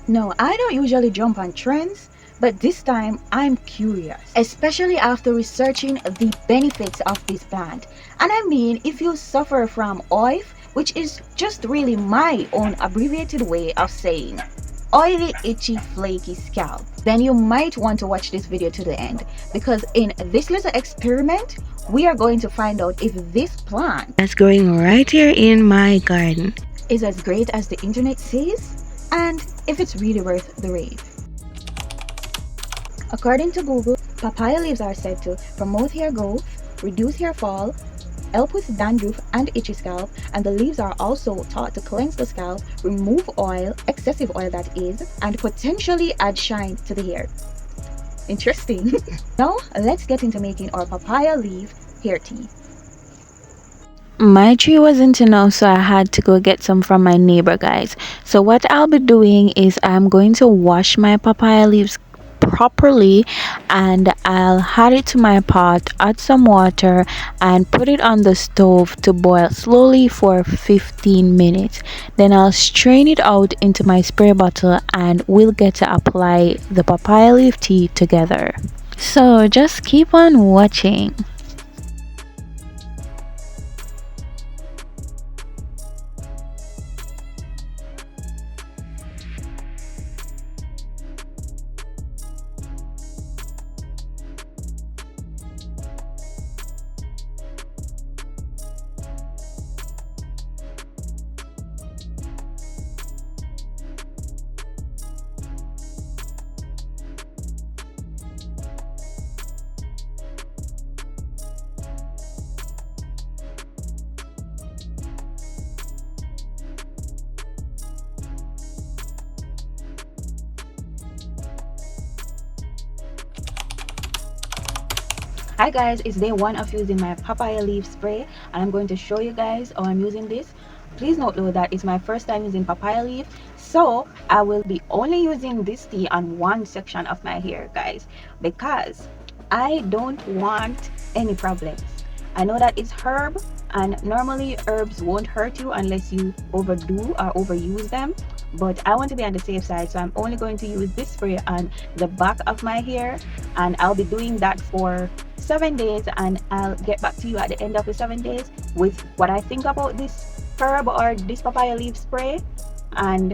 No, I don't usually jump on trends, but this time I'm curious, especially after researching the benefits of this plant. And I mean, if you suffer from OIF, which is just really my own abbreviated way of saying oily, itchy, flaky scalp, then you might want to watch this video to the end, because in this little experiment, we are going to find out if this plant That's growing right here in my garden. is as great as the internet says, and if it's really worth the rave. According to Google, papaya leaves are said to promote hair growth, reduce hair fall, help with dandruff and itchy scalp, and the leaves are also thought to cleanse the scalp, remove oil, excessive oil that is, and potentially add shine to the hair. Interesting. Now, let's get into making our papaya leaf hair tea. My tree wasn't enough, so I had to go get some from my neighbor, guys. So what I'll be doing is I'm going to wash my papaya leaves properly, and I'll add it to my pot, add some water, and put it on the stove to boil slowly for 15 minutes. Then I'll strain it out into my spray bottle, and we'll get to apply the papaya leaf tea together. So just keep on watching. Hi guys, it's day one of using my papaya leaf spray, and I'm going to show you guys how I'm using this. Please note though that it's my first time using papaya leaf, so I will be only using this tea on one section of my hair, guys, because I don't want any problems. I know that it's herb, and normally herbs won't hurt you unless you overdo or overuse them, but I want to be on the safe side, so I'm only going to use this spray on the back of my hair, and I'll be doing that for 7 days, and I'll get back to you at the end of the 7 days with what I think about this herb or this papaya leaf spray, and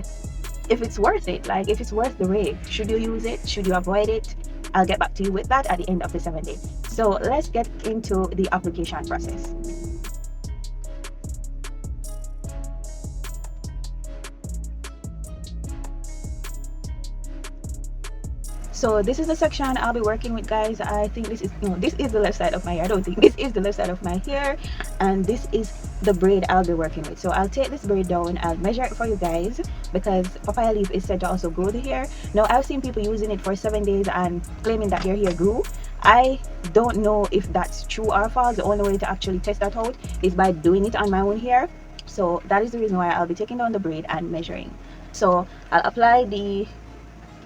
if it's worth it, like if it's worth the rave. Should you use it? Should you avoid it? I'll get back to you with that at the end of the 7 days. So let's get into the application process. So this is the section I'll be working with, guys. I think this is the left side of my hair. I don't think this is the left side of my hair, and this is the braid I'll be working with. So I'll take this braid down, I'll measure it for you guys, because papaya leaf is said to also grow the hair. Now I've seen people using it for 7 days and claiming that their hair grew. I don't know if that's true or false. The only way to actually test that out is by doing it on my own hair. So that is the reason why I'll be taking down the braid and measuring. So I'll apply the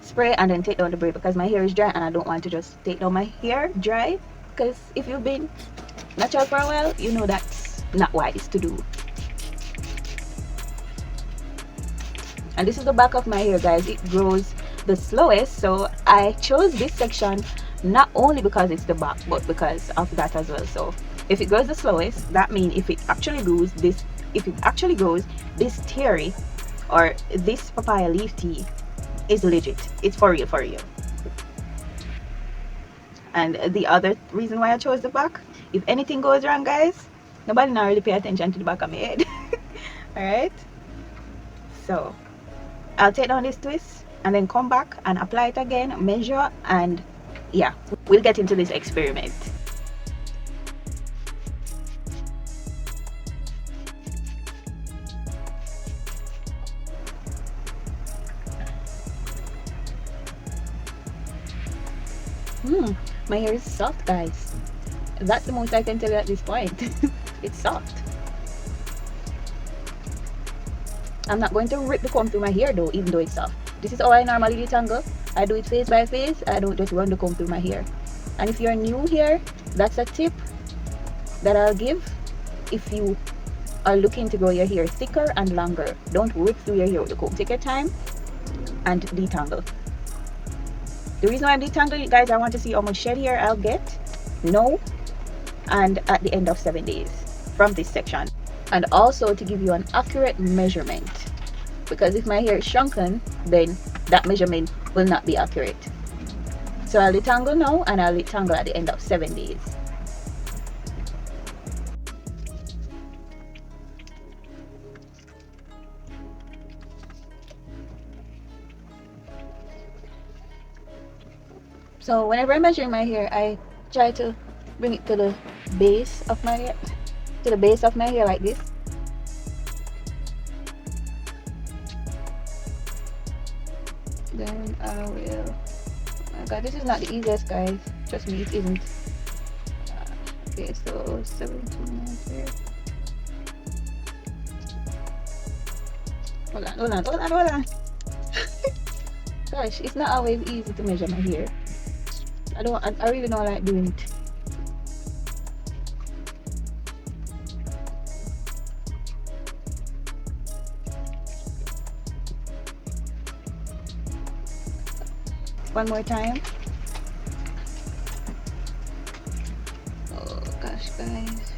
spray and then take down the braid, because my hair is dry and I don't want to just take down my hair dry, because if you've been natural for a while, you know that's not wise to do. And this is the back of my hair, guys. It grows the slowest, so I chose this section not only because it's the back, but because of that as well. So if it grows the slowest, that means if it actually grows this terry or this papaya leaf tea is legit. It's for real, for real. And the other reason why I chose the back, if anything goes wrong, guys, nobody now really pay attention to the back of my head. All right, so I'll take down this twist and then come back and apply it again, measure, and yeah, we'll get into this experiment. My hair is soft, guys. That's the most I can tell you at this point. It's soft. I'm not going to rip the comb through my hair though, even though it's soft. This is how I normally detangle. I do it face by face. I don't just run the comb through my hair. And if you're new here, that's a tip that I'll give. If you are looking to grow your hair thicker and longer, don't rip through your hair with the comb. Take your time, and detangle. The reason why I'm detangling it, guys, I want to see how much shed hair I'll get now and at the end of 7 days from this section, and also to give you an accurate measurement, because if my hair is shrunken, then that measurement will not be accurate. So I'll detangle now and I'll detangle at the end of 7 days. So whenever I'm measuring my hair, I try to bring it to the base of my hair, like this. Then I will. Oh my God, this is not the easiest, guys. Trust me, it isn't. Okay, so 17 here. Hold on. Gosh, it's not always easy to measure my hair. I really don't like doing it. One more time. Oh gosh, guys.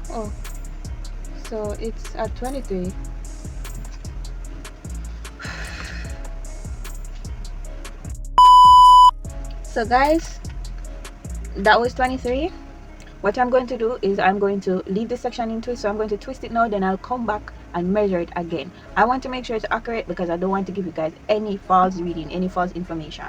Oh, so it's at 23. So guys, that was 23. What I'm going to do is I'm going to leave this section in twist. So I'm going to twist it now, then I'll come back and measure it again. I want to make sure it's accurate because I don't want to give you guys any false reading, any false information.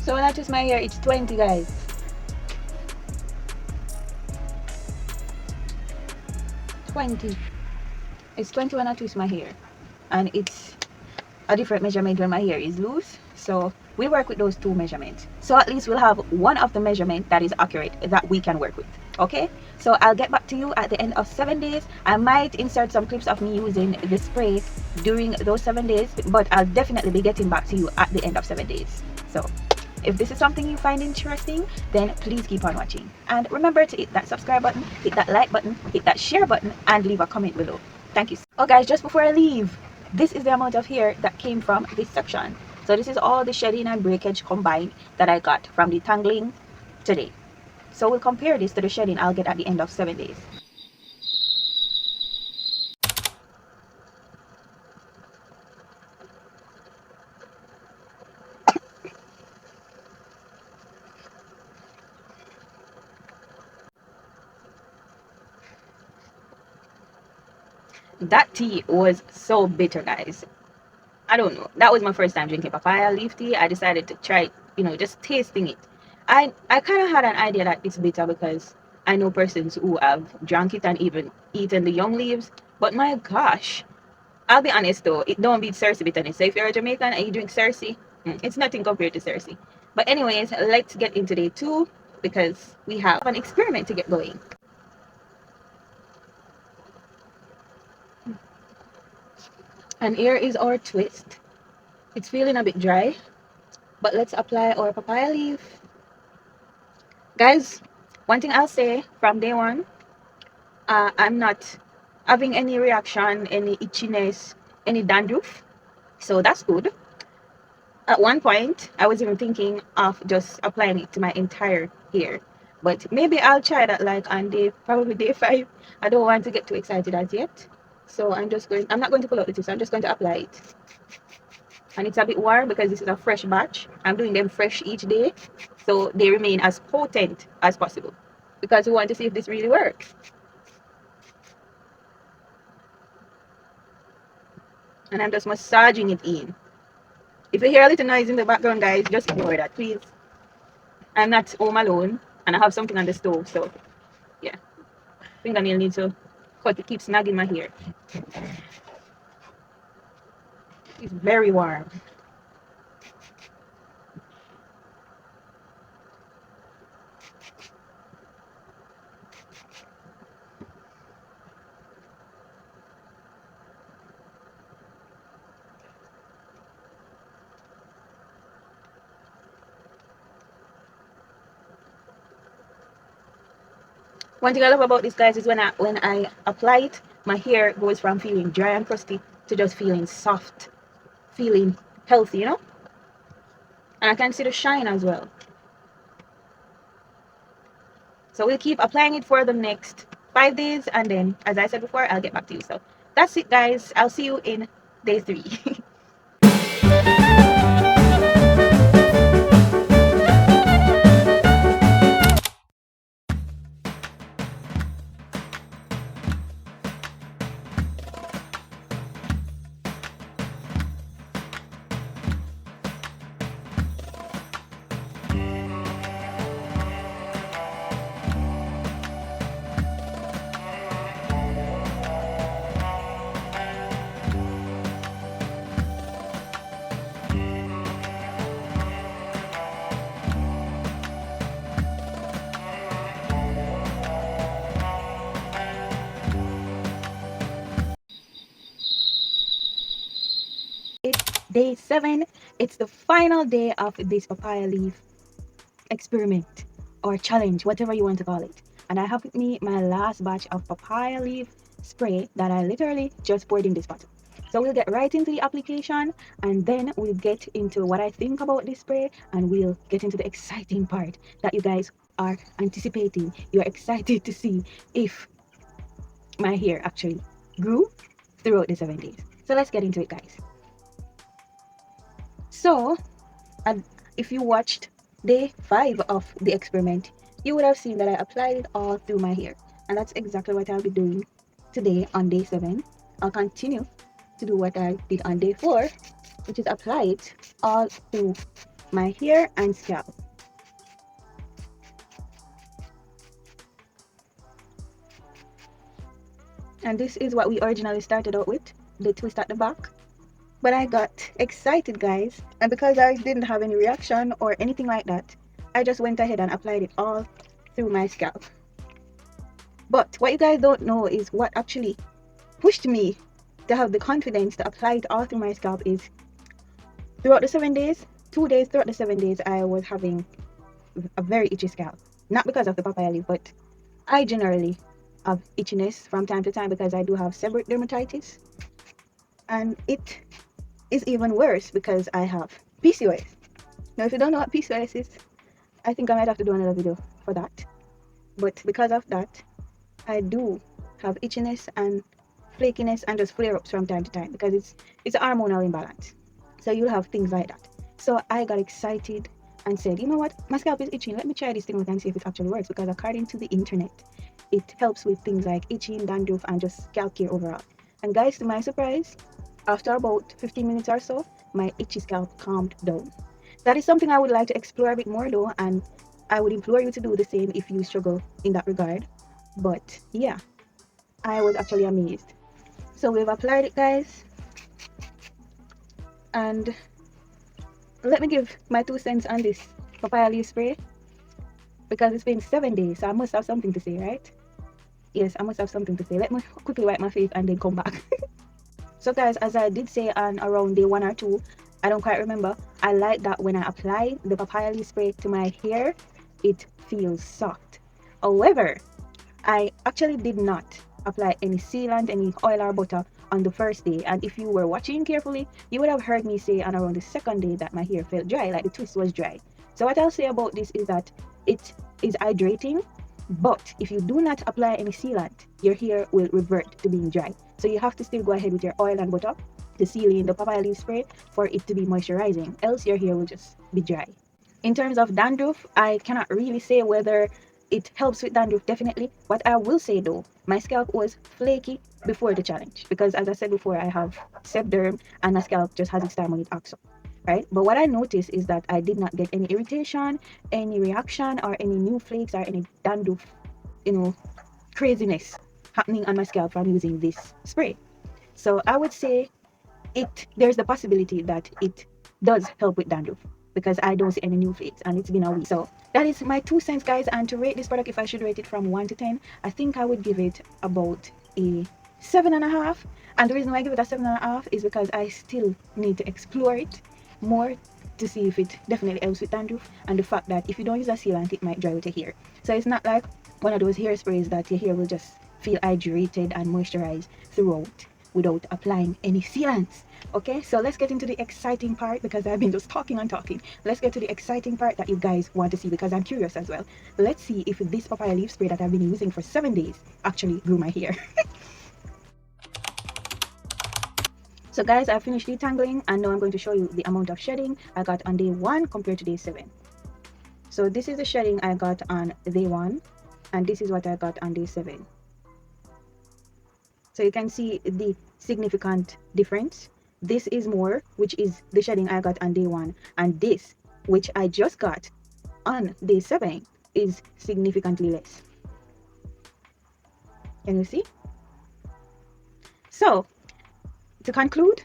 So when I twist my hair, it's 20, guys. It's 20 when I twist my hair, and it's a different measurement when my hair is loose. So we work with those two measurements, so at least we'll have one of the measurement that is accurate that we can work with. Okay, so I'll get back to you at the end of 7 days. I might insert some clips of me using the spray during those 7 days, but I'll definitely be getting back to you at the end of 7 days. So if this is something you find interesting, then please keep on watching, and remember to hit that subscribe button, hit that like button, hit that share button, and leave a comment below. Thank you. Oh guys, just before I leave, this is the amount of hair that came from this section. So this is all the shedding and breakage combined that I got from detangling today. So we'll compare this to the shedding I'll get at the end of 7 days. That tea was so bitter, guys. I don't know. That was my first time drinking papaya leaf tea. I decided to try it, just tasting it. I kind of had an idea that it's bitter because I know persons who have drank it and even eaten the young leaves. But my gosh, I'll be honest though, it don't beat Cersei bitterness. So if you're a Jamaican and you drink Cersei, it's nothing compared to Cersei. But anyways, let's get into day 2 because we have an experiment to get going. And here is our twist. It's feeling a bit dry, but let's apply our papaya leaf. Guys, one thing I'll say from day 1, I'm not having any reaction, any itchiness, any dandruff. So that's good. At one point, I was even thinking of just applying it to my entire hair. But maybe I'll try that like on probably day 5. I don't want to get too excited as yet. So I'm not going to pull out the tip, so I'm just going to apply it. And it's a bit warm because this is a fresh batch. I'm doing them fresh each day, so they remain as potent as possible because we want to see if this really works. And I'm just massaging it in. If you hear a little noise in the background, guys, just ignore that, please. I'm not home alone, and I have something on the stove, so yeah. Fingernail needs to cut. It keeps snagging my hair. It's very warm. One thing I love about this, guys, is when I apply it, my hair goes from feeling dry and crusty to just feeling soft, feeling healthy, you know. And I can see the shine as well. So we'll keep applying it for the next 5 days, and then, as I said before, I'll get back to you. So that's it, guys. I'll see you in day 3. It's day 7. It's the final day of this papaya leaf experiment or challenge, whatever you want to call it. And I have with me my last batch of papaya leaf spray that I literally just poured in this bottle. So we'll get right into the application, and then we'll get into what I think about this spray, and we'll get into the exciting part that you guys are anticipating. You're excited to see if my hair actually grew throughout the 7 days. So let's get into it, guys. So, and if you watched day 5 of the experiment, you would have seen that I applied it all through my hair. And that's exactly what I'll be doing today on day 7. I'll continue to do what I did on day 4, which is apply it all through my hair and scalp. And this is what we originally started out with, the twist at the back. But I got excited, guys, and because I didn't have any reaction or anything like that, I just went ahead and applied it all through my scalp. But what you guys don't know is what actually pushed me to have the confidence to apply it all through my scalp is throughout the 7 days, 2 days throughout the 7 days, I was having a very itchy scalp. Not because of the papaya leaf, but I generally have itchiness from time to time because I do have seborrheic dermatitis. And it is even worse because I have PCOS. Now, if you don't know what PCOS is, I think I might have to do another video for that. But because of that, I do have itchiness and flakiness and just flare-ups from time to time because it's a hormonal imbalance. So you'll have things like that. So I got excited and said, you know what, my scalp is itching. Let me try this thing out and see if it actually works, because according to the internet, it helps with things like itching, dandruff, and just scalp care overall. And guys, to my surprise, after about 15 minutes or so, my itchy scalp calmed down. That is something I would like to explore a bit more though, and I would implore you to do the same if you struggle in that regard. But yeah, I was actually amazed. So we've applied it, guys, and let me give my 2 cents on this papaya leaf spray, because it's been 7 days, so I must have something to say, right? Yes, I must have something to say. Let me quickly wipe my face and then come back. So guys, as I did say on around day 1 or 2, I don't quite remember, I like that when I apply the papaya leaf spray to my hair, it feels soft. However, I actually did not apply any sealant, any oil or butter on the first day. And if you were watching carefully, you would have heard me say on around the second day that my hair felt dry, like the twist was dry. So what I'll say about this is that it is hydrating, but if you do not apply any sealant, your hair will revert to being dry. So you have to still go ahead with your oil and butter to seal in the papaya leaf spray for it to be moisturizing, else your hair will just be dry. In terms of dandruff, I cannot really say whether it helps with dandruff, definitely. What I will say though, my scalp was flaky before the challenge, because as I said before, I have sebderm and my scalp just has its time when it acts up, right? But what I noticed is that I did not get any irritation, any reaction, or any new flakes or any dandruff, you know, craziness happening on my scalp from using this spray. So I would say there's the possibility that it does help with dandruff, because I don't see any new flakes and it's been a week. So that is my 2 cents, guys. And to rate this product, if I should rate it from 1 to 10, I think I would give it about a 7.5. And the reason why I give it a 7.5 is because I still need to explore it more to see if it definitely helps with dandruff, and the fact that if you don't use a sealant, it might dry out your hair. So it's not like one of those hairsprays that your hair will just feel hydrated and moisturized throughout without applying any sealants. Okay, so let's get into the exciting part, because I've been just talking and talking. Let's get to the exciting part that you guys want to see, because I'm curious as well. Let's see if this papaya leaf spray that I've been using for 7 days actually grew my hair. So guys, I finished detangling, and now I'm going to show you the amount of shedding I got on day 1 compared to day 7. So this is the shedding I got on day 1, and this is what I got on day 7. So you can see the significant difference. This is more, which is the shedding I got on day 1, and this, which I just got on day 7, is significantly less. Can you see? So to conclude,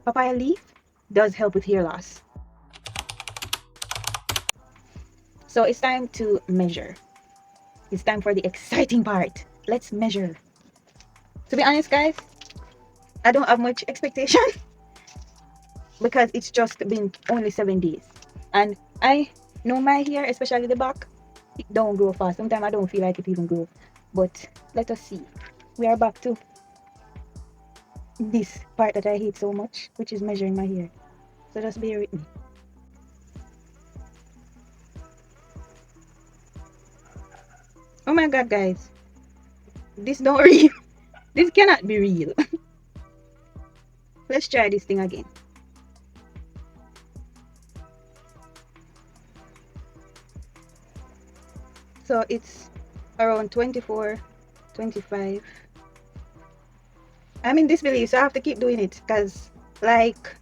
papaya leaf does help with hair loss. So it's time to measure. It's time for the exciting part. Let's measure. To be honest, guys, I don't have much expectation because it's just been only 7 days. And I know my hair, especially the back, it don't grow fast. Sometimes I don't feel like it even grow. But let us see. We are back to this part that I hate so much, which is measuring my hair. So just bear with me. Oh my god, guys. This don't real. This cannot be real. Let's try this thing again. So it's around 24, 25. I'm in disbelief, so I have to keep doing it, because like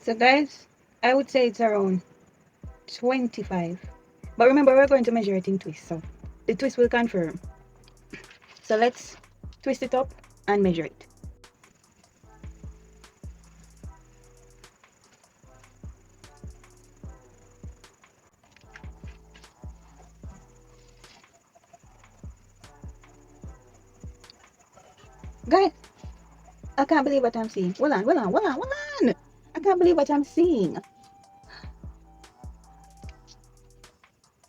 so guys, I would say it's around 25. But remember, we're going to measure it in twists, so the twist will confirm. So let's twist it up and measure it. Guys, I can't believe what I'm seeing. Hold on, hold on, hold on, hold on. I can't believe what I'm seeing.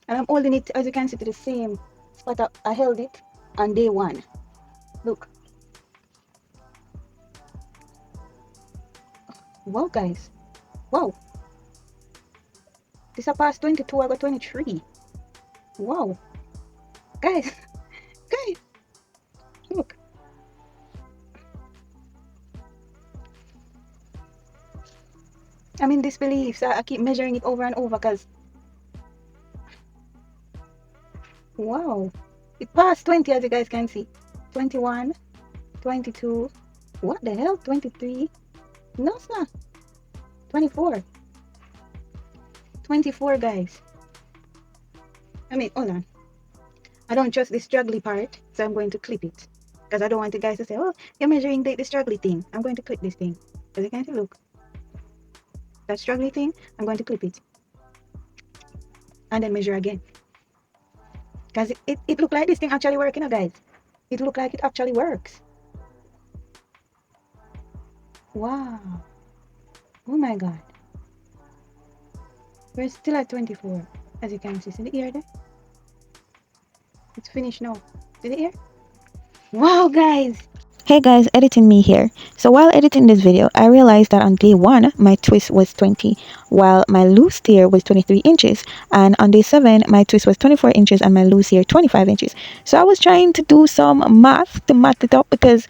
And I'm holding it, as you can see, to the same spot I held it on day 1. Look. Wow, guys. Wow. This is past 22, I got 23. Wow. Guys. Guys. Look. I'm in disbelief. So I keep measuring it over and over, because wow. It passed 20, as you guys can see. 21, 22. What the hell? 23. No, sir. 24. 24, guys. I mean, hold on. I don't trust this straggly part, so I'm going to clip it. Because I don't want the guys to say, oh, you're measuring the straggly thing. I'm going to clip this thing. As you can see, look. That straggly thing, I'm going to clip it. And then measure again. Because it looked like this thing actually working, you know, guys. It looked like it actually works. Wow. Oh my god. We're still at 24. As you can see. See the ear there? It's finished now. See the ear? Wow, guys. Hey guys, editing me here. So while editing this video, I realized that on day 1, my twist was 20, while my loose hair was 23 inches. And on day 7, my twist was 24 inches and my loose hair 25 inches. So I was trying to do some math to math it up, because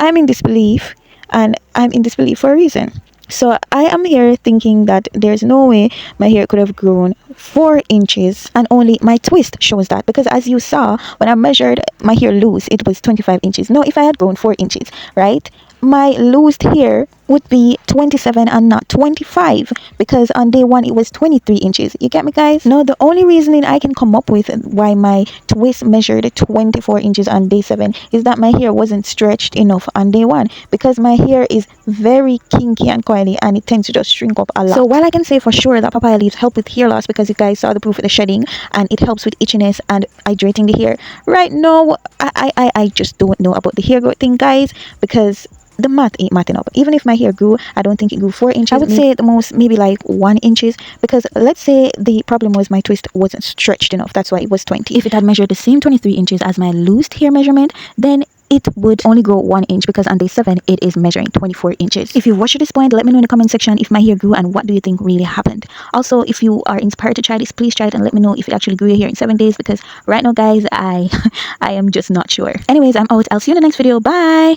I'm in disbelief, and I'm in disbelief for a reason. So I am here thinking that there's no way my hair could have grown 4 inches, and only my twist shows that, because as you saw, when I measured my hair loose, it was 25 inches. No, if I had grown 4 inches, right, my loose hair would be 27 and not 25, because on day 1 it was 23 inches. You get me, guys? No, the only reasoning I can come up with why my twist measured 24 inches on day 7 is that my hair wasn't stretched enough on day 1, because my hair is very kinky and coily and it tends to just shrink up a lot. So while I can say for sure that papaya leaves help with hair loss, because you guys saw the proof of the shedding, and it helps with itchiness and hydrating the hair, right now I just don't know about the hair growth thing, guys, because the math ain't matching up. Even if my hair grew, I don't think it grew 4 inches. I would say the most maybe like 1 inches, because let's say the problem was my twist wasn't stretched enough. That's why it was 20. If it had measured the same 23 inches as my loosed hair measurement, then it would only grow 1 inch, because on day 7 it is measuring 24 inches. If you've watched to this point, let me know in the comment section if my hair grew and what do you think really happened. Also, if you are inspired to try this, please try it and let me know if it actually grew your hair in 7 days, because right now, guys, I am just not sure. Anyways, I'm out. I'll see you in the next video. Bye.